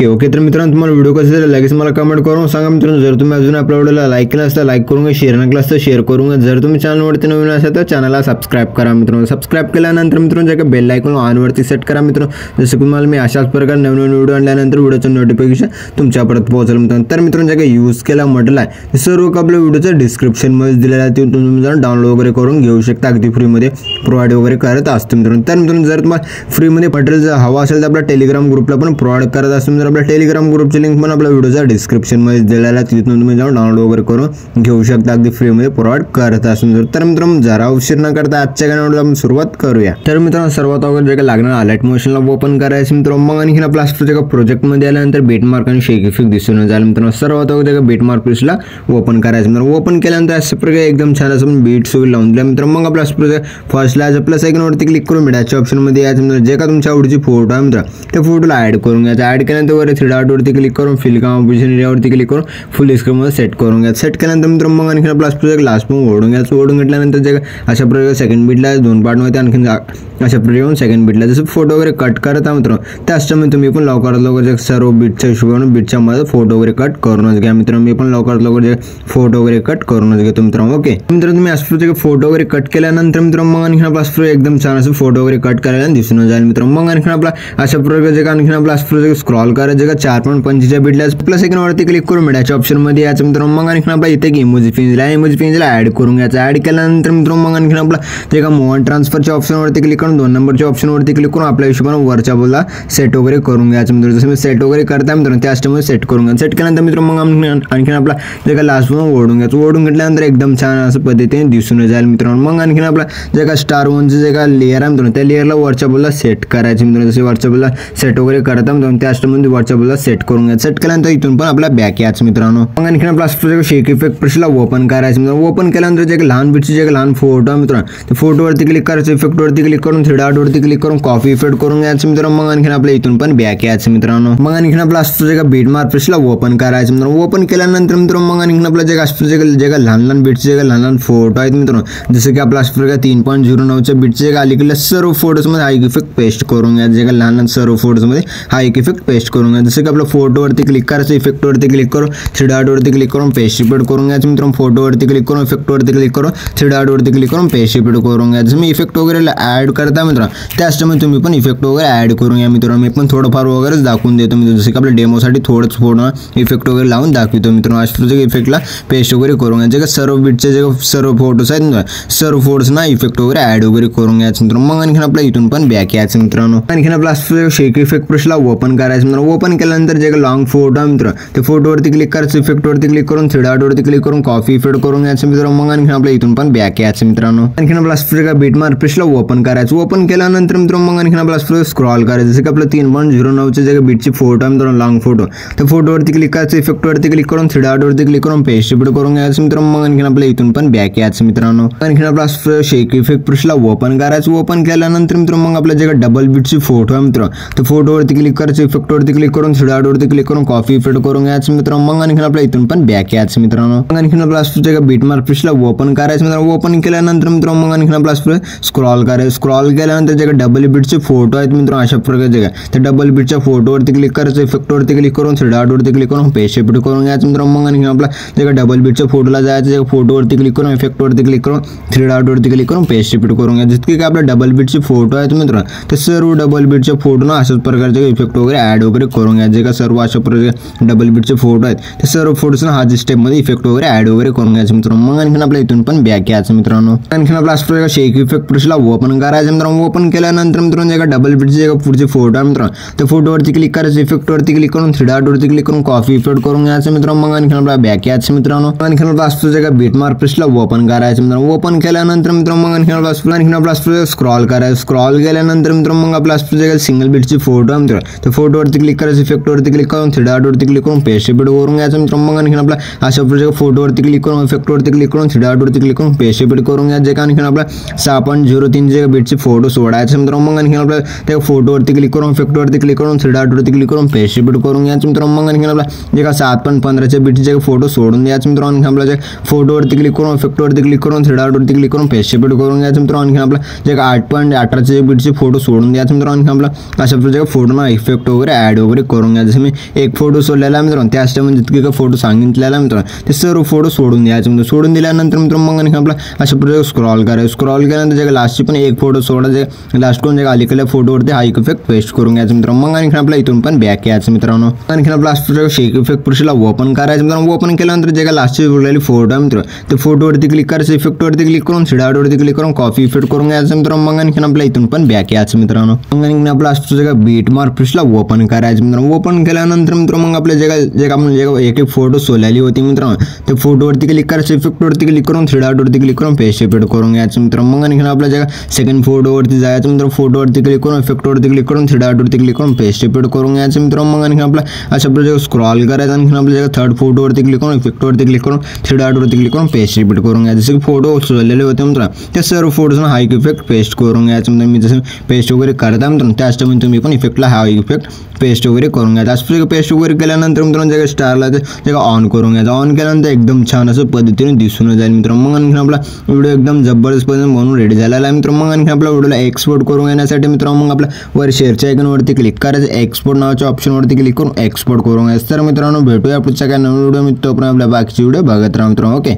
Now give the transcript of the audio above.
Okay तर मित्रांनो तुम्हाला व्हिडिओ कसा झाला लगेच मला कमेंट करून सांगा मित्रांनो। जर तुम्ही अजून आपल्या व्हिडिओला लाईक केला असता लाईक करून शेअर न केला असता शेअर करून, जर तुम्ही चॅनलवरती नवीन असाल तर चॅनलला सबस्क्राइब करा मित्रांनो। सबस्क्राइब केल्यानंतर मित्रांनो जे बेल आयकॉन ऑन वरती सेट करा मित्रांनो, जसं तुम्हाला मी अशाच प्रकारे नवीन व्हिडिओ आणल्यानंतर व्हिडिओचं नोटिफिकेशन तुमच्यापर्यंत पोहोचेल मित्रांनो। तर मित्रांनो जे यूज केला मॉडेल आहे सर्व आपल्या व्हिडिओचं डिस्क्रिप्शन मध्ये दिलेलं आहे, ते तुम्ही जाऊन डाउनलोड वगैरे करून घेऊ शकता, अगदी फ्री मध्ये प्रोव्हाइड वगैरे करत असतो मित्रांनो। तर मित्रांनो जर तुम्हाला फ्री मध्ये मटेरियल हवा असेल तर आपल्या टेलिग्राम ग्रुपला पण प्रोव्हाइड करत असतो मित्रांनो। आपल्या टेलिग्राम ग्रुपची लिंक पण आपल्या व्हिडिओच्या डिस्क्रिप्शन मध्ये दिलेला आहे, तिथून तुम्ही जाऊन डाउनलोड वगैरे करून घेऊ शकता, अगदी फ्री मध्ये प्रोव्हाइड करत असतो। तर मित्रांनो जरा उशीर न करता आजच्या गाण्यावर आपण सुरुवात करूया। तर मित्रांनो सर्वात अगोदर जे लागणार अलर्ट मोशनला ओपन करायचं मित्रांनो, मग आणखी आपल्या प्लास्टरच्या प्रोजेक्ट मध्ये आल्यानंतर बीट मार्क आणि शेक इफेक्ट दिसून जाईल मित्रांनो। सर्वात अगोदर बीट मार्क पेजला ओपन करायचं मित्रांनो। ओपन केल्यानंतर अशा प्रकारे एकदम छान असं बीट्स वगैरे लावून दिला मित्रांनो। मग आपल्या फर्स्टला प्लस आयकॉनवरती क्लिक करून मिळाच्या ऑप्शन मध्ये यायचं मित्रांनो। जे का तुमच्या आवडीची फोटो आहे मित्रांनो त्या फोटोला ऍड करून घ्यायचा। ऍड केल्यानंतर वर थ्री डॉट वरती क्लिक करून फिल कंपोजिशन एरियावरती क्लिक करून फुल स्क्रीन मध्ये सेट करून घ्यायचं। सेट केल्यानंतर मित्रांनो मग आणखी आपला प्रोजेक्ट लास्ट पण ओढून घ्यायचं। ओढून घेतल्यानंतर जे अशा प्रकारे सेकंड बीटला दोन पार्ट मध्ये आणखी अशा प्रकारे सेकंड बीटला जसं फोटो वगैरे कट करता मित्रांनो त्याचप्रमाणे तुम्ही पण लवकरात लवकर सर्व बीटच्या हिशोबाने बीटच्या मध्ये फोटो वगैरे कट करूनच घ्या मित्रांनो। मी पण लवकरात लवकर फोटो वगैरे कट करूनच घेतो मित्रांनो। ओके मित्रांनो तुम्ही अशा फोटो वगैरे कट केल्यानंतर मित्रांनो मग आणखी आपला एकदम छान असं फोटो वगैरे कट करायला दिसून जाईल मित्रांनो। मग आणखी आपला अशा प्रकारे जे आणखी आपला स्क्रॉल करायचं जे 4.25 बीटला प्लस सेकंड वरती क्लिक करून मिळाच्या ऑप्शन मध्ये यायचं मित्रांनो। मग आणखी आपला इथे इमोजी पिंजला ऍड करून घ्यायचा। ऍड केल्यानंतर मित्रांनो मग आणखी आपला जे का मोहन ट्रान्सफरच्या ऑप्शन वरती क्लिक करून 2 नंबरच्या ऑप्शन वरती क्लिक करून आपल्या हिशोबाने वरच्या बोलला सेट वगैरे करून घ्यायचं मित्रांनो। जसं मी सेट वगैरे करता मित्रांनो त्या स्टेपमध्ये सेट करून घ्या। सेट केल्यानंतर मित्रांनो मग आणखी आपला जे का लास्ट वन ओढून घ्यायचं। ओढून घेतल्यानंतर एकदम छान असं पद्धतीने दिसून जाईल मित्रांनो। मग आणखी आपला जे का स्टार वनचं जे का लेअर आहे मित्रांनो त्या लेअरला वरच्या बोलला सेट करायचं मित्रांनो। जसे वरच्या बोलला सेट वगैरे करता मित्रांनो त्या स्टेपमध्ये वरच्या बोलला सेट करून घ्यायचं। सेट केल्यानंतर इथून पण आपला बॅक याच मित्रांनो। मग आणखी आपला शेक इफेक्ट ब्रशला ओपन करायचं मित्रांनो। ओपन केल्यानंतर जे लहान बीटचे जे लहान फोटो आहे मित्रांनो त्या फोटोवरती क्लिक करायचं। इफेक्ट वरती क्लिक करून थ्री डॉट वरती क्लिक करून कॉपी इफेक्ट करून घ्यायचं मित्रांनो। मग आणखी आपल्या इथून पण बॅक यायचं मित्रांनो। मग आणखी आपला जे बीट मार्क ब्रशला ओपन करायचं मित्रांनो। ओपन केल्यानंतर मित्रांनो मग आणखी आपला जे लहान लहान बीटचे जे लहान लहान फोटो आहेत मित्रांनो जसं की आपला 3.09च्या बीटचे अलीकडे सर्व फोटोज मध्ये हा इफेक्ट पेस्ट करून घ्या। जे लहान लहान सर्व फोटोज मध्ये हा इफेक्ट पेस्ट करून घ्या। जसं की आपल्या फोटोवरती क्लिक करायचं। इफेक्ट वरती क्लिक करून थ्री डॉट वरती क्लिक करून पेस्ट रिपीट करून घ्यायचं मित्रांनो। फोटोवरती क्लिक करून इफेक्ट वरती क्लिक करून थ्री डॉट वरती क्लिक करून पेस्ट रिपीट करून घ्या। जसं मी इफेक्ट वगैरे ऍड करता मित्रांनो त्याचप्रमाणे तुम्ही पण इफेक्ट वगैरे ऍड करून घ्या मित्रांनो। मी पण थोडंफार वगैरे दाखवून देतो मित्रांनो। जसं की आपल्या डेमोसाठी थोडंच फोटो इफेक्ट वगैरे लावून दाखवतो मित्रांनो। अशा इफेक्टला पेस्ट वगैरे करून घ्यायचे। सर्व बीटचे जे सर्व फोटोज आहेत सर्व फोटोजना इफेक्ट वगैरे ऍड वगैरे करून घ्यायचं मित्रांनो। मग आणखी आपल्या इथून पण बॅक यायचं मित्रांनो। आणखी आपला शेक इफेक्ट ब्रशला ओपन करायचं मित्रांनो। ओपन केल्यानंतर जे लॉंग फोटो आहे मित्रांनो ते फोटोवरती क्लिक करायचं। इफेक्ट वरती क्लिक करून थ्री डॉट वरती क्लिक करून कॉपी इफेक्ट करून घ्यायचं मित्रांनो। मग आणखी आपल्या इथून पण बॅक यायचं मित्रांनो। आणखी आपला बीट मार्क ब्रशला ओपन करायचं। ओपन केल्यानंतर मित्रांनो मग आणखी आपला स्क्रॉल करायचं। जसं की आपलं 3.09चे जे बीटची फोटो आहे मित्रांनो लॉंग फोटो त्या फोटोवरती क्लिक करायचं। इफेक्ट वरती क्लिक करून थ्री डॉट वरती क्लिक करून पेस्ट रिपीट करून घ्यायचं मित्रांनो। मग आणखी आपल्या इथून पण बॅक यायचं मित्रांनो। आणखी आपला शेक इफेक्ट ब्रशला ओपन करायचं। ओपन केल्यानंतर मित्रांनो मग आपल्या जे डबल बीटची फोटो आहे मित्रांनो त्या फोटोवरती क्लिक करायचं। इफेक्ट वरती क्लिक करून थ्री डॉट वरती क्लिक करून कॉपी इफेक्ट करून घ्यायचं मित्रांनो। मग आणखी आपल्या इथून पण बॅक यायचं मित्रांनो। मग आणखी आपला जे बीट मार्क ब्रशला ओपन करायचं मित्रांनो। ओपन केल्यानंतर मित्रांनो मग आणखी आपला स्क्रॉल करायचं। स्क्रॉल केल्यानंतर जे डबल बीटचे फोटो आहेत मित्रांनो अशा प्रकारचे त्या डबल बीटच्या फोटोवरती क्लिक करायचं। इफेक्ट वरती क्लिक करून थ्री डॉट वरती क्लिक करून पेस्ट रिपीट करून घ्यायचं मित्रांनो। मग आणखी आपला जे डबल बीटच्या फोटोला जायचं फोटोवरती क्लिक करून इफेक्ट वरती क्लिक करून थ्री डॉट वरती क्लिक करून पेस्ट रिपीट करून घ्यायचं। जितके काय आपल्या डबल बीटचे फोटो आहेत मित्रांनो ते सर्व डबल बीटच्या फोटोना अशाच प्रकारचे इफेक्ट वगैरे ऍड वगैरे करून घ्यायचे। जे का सर्व अशा प्रकारे डबल बीटचे फोटो आहेत ते सर्व फोटोजना हा स्टेप मध्ये इफेक्ट वगैरे ऍड वगैरे करून घ्यायचं मित्रांनो। मग आणखी आपल्या इथून पण बॅक यायचं मित्रांनो। आणखी आपला शेक इफेक्ट ब्रशला ओपन करायचं मित्रांनो। ओपन केल्यानंतर मित्रांनो जे डबल बीटचे जे पुढचे फोटो आहे मित्रांनो त्या फोटोवरती क्लिक करायचं। इफेक्ट वरती क्लिक करून थ्री डॉट वरती क्लिक करून कॉपी इफेक्ट करून घ्यायचं मित्रांनो। मग आणखी आपला बॅक यायचं मित्रांनो। आणखी आपला जे बीट मार्क ब्रशला ओपन करायचं मित्रांनो। ओपन केल्यानंतर मित्रांनो मग आणखी आपला स्क्रॉल करायचं। स्क्रॉल केल्यानंतर मित्रांनो मग आपला जे सिंगल बीटची फोटो आहे मित्रांनो त्या फोटोवरती क्लिक करायचं। इफेक्ट वरती क्लिक करून थ्री डॉट वरती क्लिक करून पेस्ट रिपीट करून घ्यायचं मित्रांनो। मग आणखी आपला अशा प्रकारे फोटोवरती क्लिक करून इफेक्ट वरती क्लिक करून थ्री डॉट वरती क्लिक करून पेस्ट रिपीट करून घ्यायचं। जे आणखी आपला 6.03 जे बीटचे फोटो सोडायचे मित्रांनो। मग आणखी आपला त्या फोटोवरती क्लिक करून इफेक्ट वरती क्लिक करून थ्री डॉट वरती क्लिक करून पेस्ट रिपीट करून घ्यायचं मित्रांनो। मग आणखी आपला जे का 7.15चे बीटचे फोटो सोडून द्यायचं मित्रांनो। आणखी आपला जे फोटोवरती क्लिक करून इफेक्ट वरती क्लिक करून थ्री डॉट वरती क्लिक करून पेस्ट रिपीट करून घ्यायचं मित्रांनो। आणखी आपला जे 8.18चे बीटचे फोटो सोडून द्यायचं घ्यायचं मित्रांनो. आपला अशा प्रकारचे फोटो ना इफेक्ट वगैरे ॲड वगैरे करून घ्यायचं. जसं मी एक फोटो सोडलेला आहे मित्रांनो, त्याच टाइम जितके का फोटो सांगितलेला आहे मित्रांनो ते सर्व फोटो सोडून द्यायचे. म्हणजे सोडून दिल्यानंतर मित्रांनो मग आपला अशा प्रकारे स्क्रॉल करायचं. स्क्रॉल केल्यानंतर जे लास्टची पण एक फोटो सोडायचे, लास्ट कोण जे अलीकडल्या फोटोवरती हा इफेक्ट पेस्ट करून घ्यायचं मित्रांनो. मग आणखी आपला इथून पण बॅक यायचं मित्रांनो. आणखी आपला शेक इफेक्ट पुरुषला ओपन करायचं मित्रांनो. ओपन केल्यानंतर जे काय लास्टची उरलेली फोटो आहे मित्र ते फोटोवरती क्लिक करायचं, इफेक्टवरती क्लिक करून थ्री क्लिक करून कॉपी इफेक्ट करून घ्यायचं मित्रांनो. मग आणखी आपला इथून पण बॅक यायचं मित्रांनो. मग आणखी आपला जे बीट मार्क पुरुषला ओपन करायचं मित्रांनो. ओपन केल्यानंतर मित्रांनो मग आपल्या जे आपण एक फोटो सोडलेली होती मित्रांनो ते फोटोवरती क्लिक करायचं, इफेक्टवरती क्लिक करून थ्री क्लिक करून पेस्ट इफेक्ट करून घ्यायचं मित्रांनो. मग आणखी आपल्या जे सेकंड फोटोवरती जायचं मित्रांनो, फोटोवरती क्लिक करून इफेक्टवरती क्लिक करून थ्री क्लिक करून पेस्ट इफेक्ट करून घ्यायचं मित्रांनो. मग आणखी आपला अशा प्रकारे स्क्रॉल करायचं. आणखी आपल्या थर्ड फोटोवरती क्लिक करून इफेक्टवरती क्लिक करून थ्री क्लिक करून पेस्ट रिपीट करून घ्यायचं. जसे फोटो सोडलेले होते मित्रांनो त्या सर्व फोटोजना हा इफेक्ट पेस्ट करून घ्यायचं. म्हणजे मी जसं पेस्ट वगैरे करता मित्रांनो त्याच टाइम तुम्ही पण इफेक्टला हा इफेक्ट पेस्ट वगैरे करून घ्यायचा. असं पेस्ट वगैरे केल्यानंतर मित्रांनो जे स्टारला ते ऑन करून घ्यायचं. ऑन केल्यानंतर एकदम छान असं पद्धतीने दिसून जाईल मित्रांनो. मग आणखी आपला व्हिडिओ एकदम जबरदस्त पद्धतीने म्हणून रेडी झालेला आहे मित्रांनो. मग आणखी आपल्या व्हिडिओला एक्सपोर्ट करून घेण्यासाठी मित्रांनो मग आपल्या वर शेअरच्या आयकॉनवरती क्लिक करायचं, एक्सपोर्ट नावाच्या ऑप्शनवरती क्लिक करून एक्सपोर्ट करून घ्यायचं. तर मित्रांनो भेटूया पुढच्या काय नवीन व्हिडिओ. मी तोपर्यंत आपल्या बाकीचे व्हिडिओ बघत राहा मित्रांनो. ओके.